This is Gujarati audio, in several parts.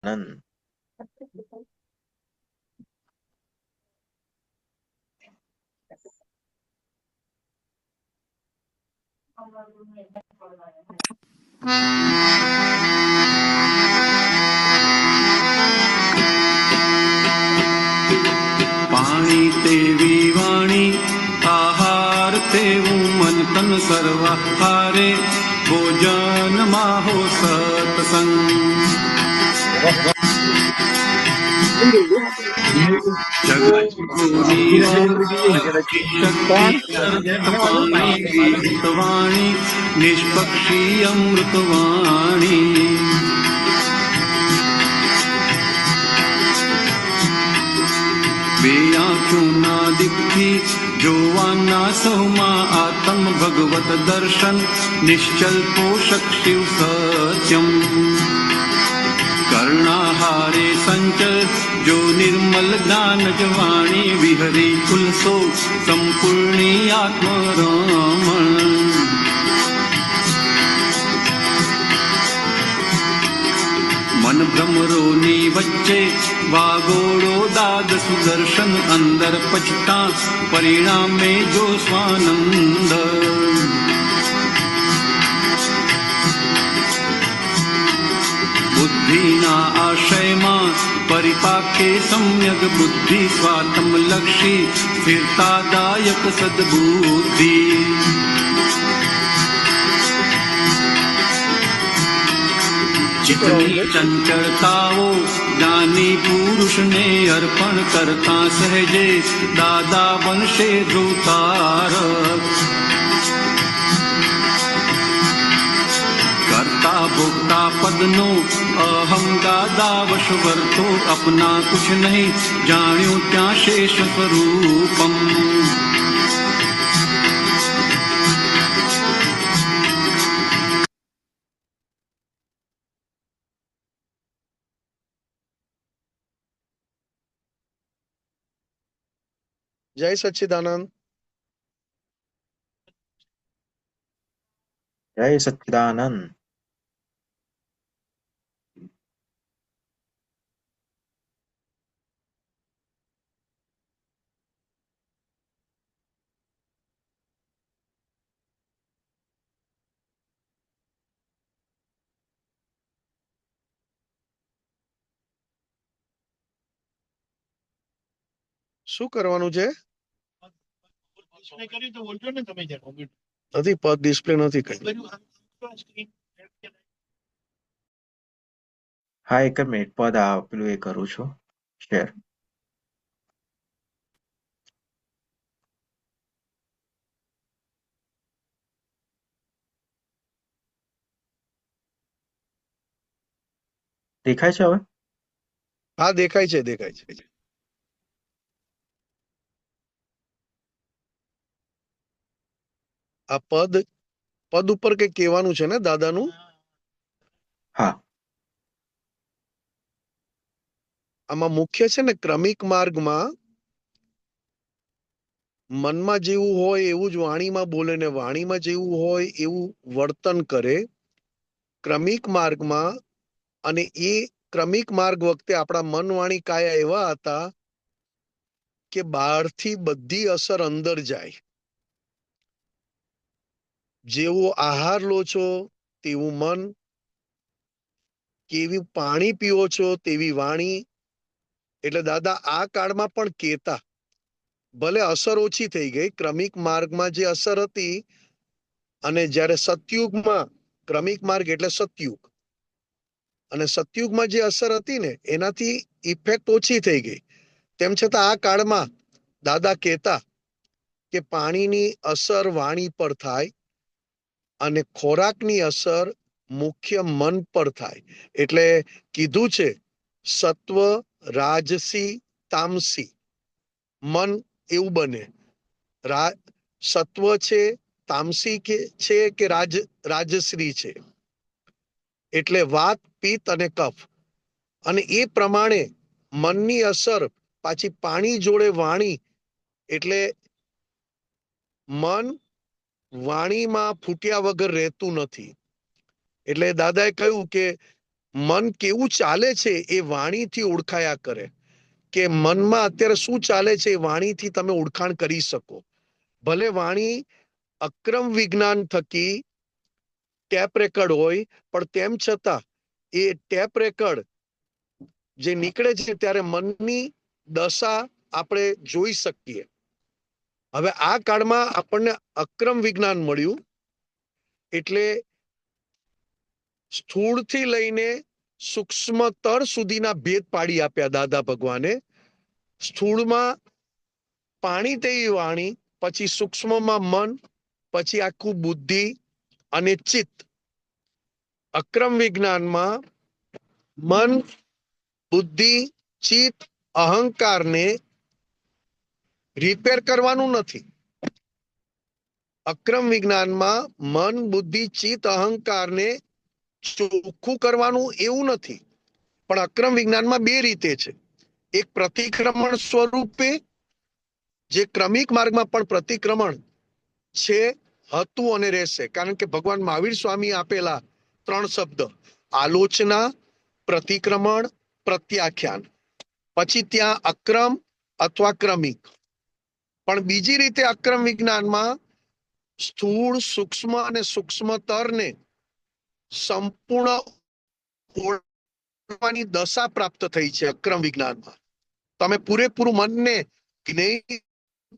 આનંદ. પાણી તેવી વાણી, આહાર તેવું મન તન સર્વા હારે, ભોજન માહો સત્સંગ. વાણી નિષ્પક્ષી અમૃતવાણી. બે આંખોના દીપથી જોવાના સૌમાં આત્મ ભગવત દર્શન, નિશ્ચલ પોષક શિવ સત્યમ. કર્ણાહારે સંચલ જો નિર્મલ જ્ઞાન જવાણી, વિહરી ઉલ્સો સંપૂર્ણી આત્મરમણ. મન ભ્રમરોની વચ્ચે વાગોળો દાદ સુદર્શન, અંદર પછતા પરિણામે જો સ્વાનંદ. બુદ્ધિના આશયમાં પરિપાકે સમ્યક બુદ્ધિ, સ્વાતમ લક્ષી સ્થિરતાદાયક સદબુદ્ધિ. ચિત્તની ચંચળતાઓ જ્ઞાની પુરુષને અર્પણ કરતા સહેજે દાદા બનશે ધ્રુવતારક. કરતા ભોગતા પદનો અહમ દાદા વશ વર્તો, અપના કુછ નહીં જાણ્યું ત્યાં શેષ સ્વરૂપમ. જય સચ્ચિદાનંદ. જય સચ્ચિદાનંદ. શું કરવાનું છે? નથી પદ ડિસ્પ્લે નથી કઈ. હા, એક જ મિનિટ. પદ પેલું એ કરું છું શેર. દેખાય છે હવે? હા, દેખાય છે, દેખાય છે. આ પદ ઉપર કઈ કહેવાનું છે ને દાદાનું? હા. આમાં મુખ્ય છે ને, ક્રમિક માર્ગમાં મનમાં જેવું હોય એવું જ વાણીમાં બોલે ને વાણીમાં જેવું હોય એવું વર્તન કરે. ક્રમિક માર્ગમાં, અને એ ક્રમિક માર્ગ વખતે આપણા મન વાણી કાયા એવા હતા કે બહારથી બધી અસર અંદર જાય. જેવો આહાર લો છો તેવું મન, કેવી પાણી પીવો છો તેવી વાણી. એટલે દાદા આ કાળમાં પણ કહેતા, ભલે અસર ઓછી થઈ ગઈ ક્રમિક માર્ગમાં જે અસર હતી, અને જ્યારે સતયુગમાં, ક્રમિક માર્ગ એટલે સતયુગ, અને સતયુગમાં જે અસર હતી ને એનાથી ઇફેક્ટ ઓછી થઈ ગઈ. તેમ છતાં આ કાળમાં દાદા કહેતા કે પાણીની અસર વાણી પર થાય અને ખોરાકની અસર મુખ્ય મન પર થાય. એટલે કીધું છે સત્વ, રાજસી, તામસી મન એવું બને. સત્વ છે, તામસી છે કે રાજશ્રી છે, એટલે વાત, પિત્ત અને કફ. અને એ પ્રમાણે મનની અસર પાછી પાણી જોડે વાણી. એટલે મન વાણીમાં ફૂટ્યા વગર રહેતું નથી. એટલે દાદાએ કહ્યું કે મન કેવું ચાલે છે એ વાણીથી ઓળખાયા કરે, કે મનમાં અત્યારે શું ચાલે છે એ વાણીથી તમે ઓળખાણ કરી શકો. ભલે વાણી અક્રમ વિજ્ઞાન થકી ટેપ રેકર્ડ હોય, પણ તેમ છતાં એ ટેપ રેકર્ડ જે નીકળે છે ત્યારે મનની દશા આપણે જોઈ શકીએ. હવે આ કાળમાં આપણને અક્રમ વિજ્ઞાન મળ્યું, એટલે સ્થૂળથી લઈને સૂક્ષ્મતર સુધીના ભેદ પાડી આપ્યા દાદા ભગવાને. સ્થૂળમાં પાણી તેવી વાણી, પછી સૂક્ષ્મમાં મન, પછી આખું બુદ્ધિ અને ચિત્ત. અક્રમ વિજ્ઞાનમાં મન, બુદ્ધિ, ચિત્ત, અહંકારને રિપેર કરવાનું નથી. અક્રમ વિજ્ઞાનમાં મન, બુદ્ધિ, ચિત્ત, અહંકારને ચોખ્ખું કરવાનું એવું નથી. પણ અક્રમ વિજ્ઞાનમાં બે રીતે છે. એક પ્રતિક્રમણ સ્વરૂપે, જે ક્રમિક માર્ગમાં પણ પ્રતિક્રમણ છે, હતું અને રહેશે. કારણ કે ભગવાન મહાવીર સ્વામી આપેલા 3 શબ્દ: આલોચના, પ્રતિક્રમણ, પ્રત્યાખ્યાન. પછી ત્યાં અક્રમ અથવા ક્રમિક. પણ બીજી રીતે અક્રમ વિજ્ઞાનમાં સ્થૂળ, સૂક્ષ્મ અને સૂક્ષ્મતરને સંપૂર્ણ ઓળખવાની દશા પ્રાપ્ત થઈ છે. અક્રમ વિજ્ઞાનમાં તમે પૂરેપૂરું મનને જ્ઞેય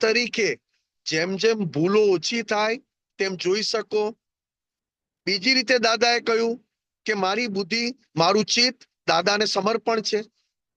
તરીકે જેમ જેમ ભૂલો ઓછી થાય તેમ જોઈ શકો. બીજી રીતે દાદાએ કહ્યું કે મારી બુદ્ધિ, મારું ચિત્ત દાદાને સમર્પણ છે.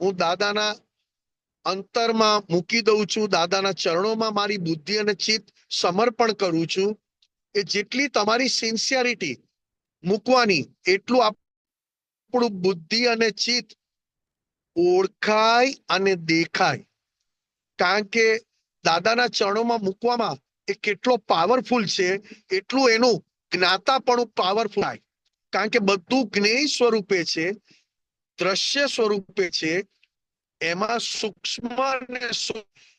હું દાદાના અંતરમાં મૂકી દઉં છું, દાદાના ચરણોમાં મારી બુદ્ધિ અને ચિત્ત સમર્પણ કરું છું. એ જેટલી તમારી સિન્સિયરિટી મૂકવાની, એટલું આપણું બુદ્ધિ અને ચિત્ત ઓળખાય અને દેખાય. કારણ કે દાદાના ચરણોમાં મૂકવામાં એ કેટલો પાવરફુલ છે, એટલું એનું જ્ઞાતાપણું પાવરફુલ થાય. કારણ કે બધું જ્ઞેય સ્વરૂપે છે, દ્રશ્ય સ્વરૂપે છે. એમાં સૂક્ષ્મ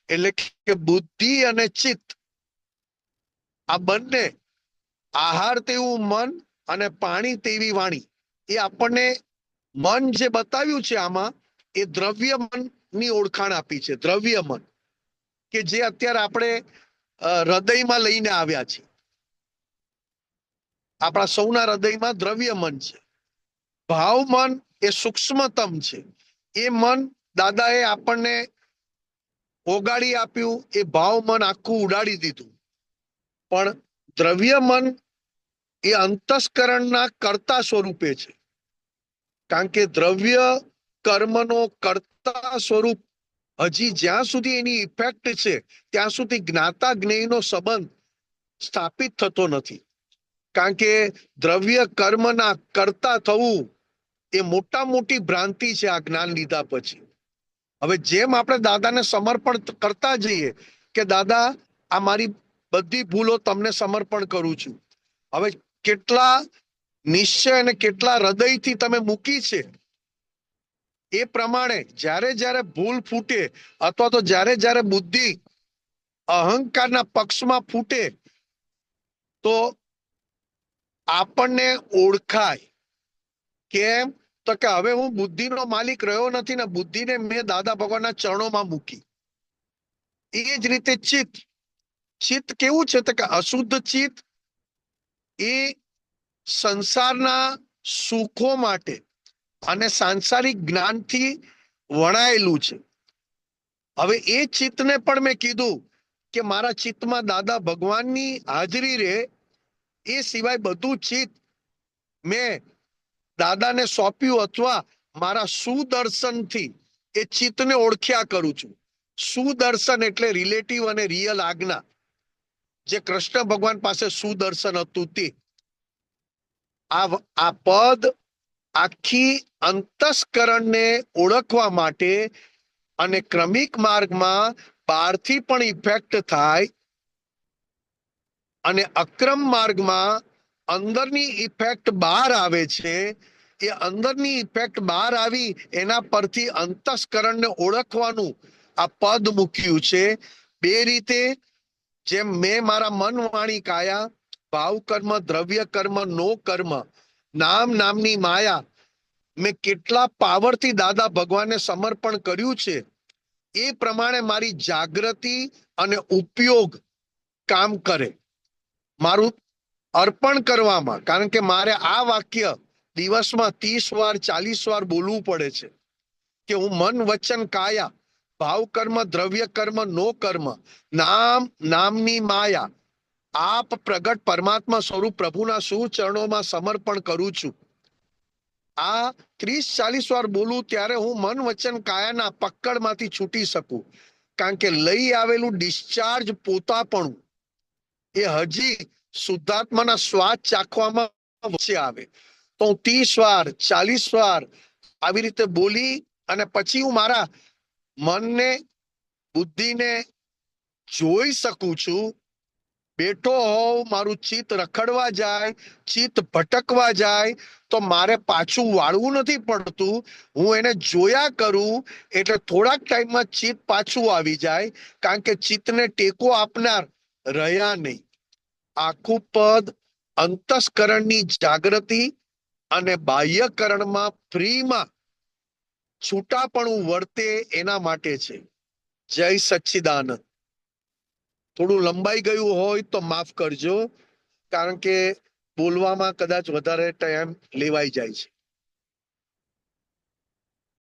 એટલે કે બુદ્ધિ અને ચિત્ત, આ બંને, આહાર તેવું મન અને પાણી તેવી વાણી, એ આપણને મન જે બતાવ્યું છે આમાં, એ દ્રવ્ય મનની ઓળખાણ આપી છે. દ્રવ્ય મન કે જે અત્યારે આપણે હૃદયમાં લઈને આવ્યા છીએ. આપણા સૌના હૃદયમાં દ્રવ્ય મન છે. ભાવ મન એ સૂક્ષ્મતમ છે. એ મન દાદાએ આપણને ઓગાળી આપ્યું. એ ભાવ મન આખું ઉડાડી દીધું. પણ દ્રવ્ય મન એ અંતસ્કરણના કર્તા સ્વરૂપે છે. કારણ કે દ્રવ્ય કર્મનો કર્તા સ્વરૂપ હજી જ્યાં સુધી એની ઇફેક્ટ છે, ત્યાં સુધી જ્ઞાતા જ્ઞેયનો સંબંધ સ્થાપિત થતો નથી. કારણ કે દ્રવ્ય કર્મના કર્તા થવું એ મોટા મોટી ભ્રાંતિ છે આ જ્ઞાન લીધા પછી. હવે જેમ આપણે દાદાને સમર્પણ કરતા જઈએ કે દાદા, આ મારી બધી ભૂલો તમને સમર્પણ કરું છું. હવે કેટલા નિશ્ચય અને કેટલા હૃદયથી તમે મૂકી છે, એ પ્રમાણે જ્યારે જ્યારે ભૂલ ફૂટે, અથવા તો જ્યારે જ્યારે બુદ્ધિ અહંકારના પક્ષમાં ફૂટે, તો આપણને ઓળખાય. કેમ? તો કે હવે હું બુદ્ધિનો માલિક રહ્યો નથી ને, બુદ્ધિને મેં દાદા ભગવાનના ચરણોમાં મૂકી. એ જ રીતે ચિત્ત. ચિત્ત કેવું છે? તો કે અશુદ્ધ ચિત્ત એ સંસારના સુખો માટે અને સાંસારિક જ્ઞાનથી વણાયેલું છે. હવે એ ચિત્તને પણ મેં કીધું કે મારા ચિત્તમાં દાદા ભગવાનની હાજરી રહે, એ સિવાય બધું ચિત્ત મેં દાદાને સોંપ્યું, અથવા મારા સુદર્શનથી એ ચિત્તને ઓળખ્યા કરું છું. સુદર્શન એટલે રિલેટિવ અને રિયલ આજ્ઞા. જે કૃષ્ણ ભગવાન પાસે સુદર્શન હતું તે. આ પદ આખી અંતસ્કરણને ઓળખવા માટે અને ક્રમિક માર્ગમાં બહારથી પણ ઇફેક્ટ થાય, અને અક્રમ માર્ગમાં અંદરની ઇફેક્ટ બહાર આવે છે. એ અંદરની ઇફેક્ટ બહાર આવી, એના પરથી અંતસ્કરણને ઓળખવાનું આ પદ મૂક્યું છે. બે રીતે, જેમ મેં મારા મન, વાણી, કાયા, ભાવ કર્મ, દ્રવ્ય કર્મ, નો કર્મ, નામ નામની માયા મેં કેટલા પાવરથી દાદા ભગવાનને સમર્પણ કર્યું છે, એ પ્રમાણે મારી જાગૃતિ અને ઉપયોગ કામ કરે. મારું અર્પણ કરવામાં, કારણ કે મારે આ વાક્ય દિવસમાં 30 વાર 40 વાર બોલવું પડે છે કે હું મન વચન કાયા, ભાવ કર્મ દ્રવ્ય કર્મ નો કર્મ, નામની માયા, આપ પ્રગટ પરમાત્મા સ્વરૂપ પ્રભુના સુચરણોમાં સમર્પણ કરું છું. આ 30-40 વાર બોલું ત્યારે હું મન વચન કાયાના પકડમાંથી છૂટી શકું, કારણ કે લઈ આવેલું ડિસ્ચાર્જ પોતાપણું એ હજી શુદ્ધાત્માના સ્વાદ ચાખવામાં વચ્ચે આવે. તો હું 30 વાર 40 વાર આવી રીતે બોલી અને પછી હું મારા મનને બુદ્ધિને જોઈ શકું છું. બેઠો હોઉં, મારું ચિત્ત રખડવા જાય, ચિત્ત ભટકવા જાય, તો મારે પાછું વાળવું નથી પડતું. હું એને જોયા કરું એટલે થોડાક ટાઈમમાં ચિત્ત પાછું આવી જાય, કારણ કે ચિત્તને ટેકો આપનાર રહ્યા નહીં. આખું પદ અંતસ્કરણની જાગૃતિ અને બાહ્યકરણમાં ફ્રીમાં છૂટાપણું વર્તે એના માટે છે. જય સચ્ચિદાનંદ. થોડું લંબાઈ ગયું હોય તો માફ કરજો, કારણ કે બોલવામાં કદાચ વધારે ટાઈમ લેવાઈ જાય છે.